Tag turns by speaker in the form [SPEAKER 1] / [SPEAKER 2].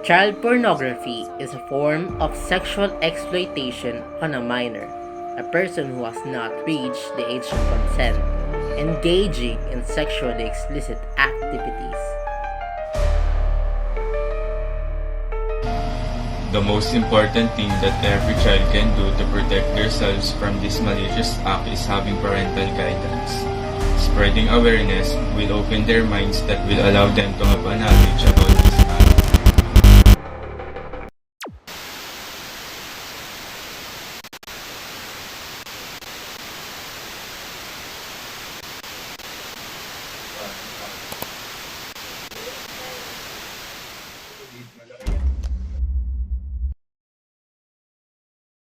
[SPEAKER 1] Child pornography is a form of sexual exploitation on a minor, a person who has not reached the age of consent, engaging in sexually explicit activities.
[SPEAKER 2] The most important thing that every child can do to protect themselves from this malicious act is having parental guidance. Spreading awareness will open their minds that will allow them to have a knowledge about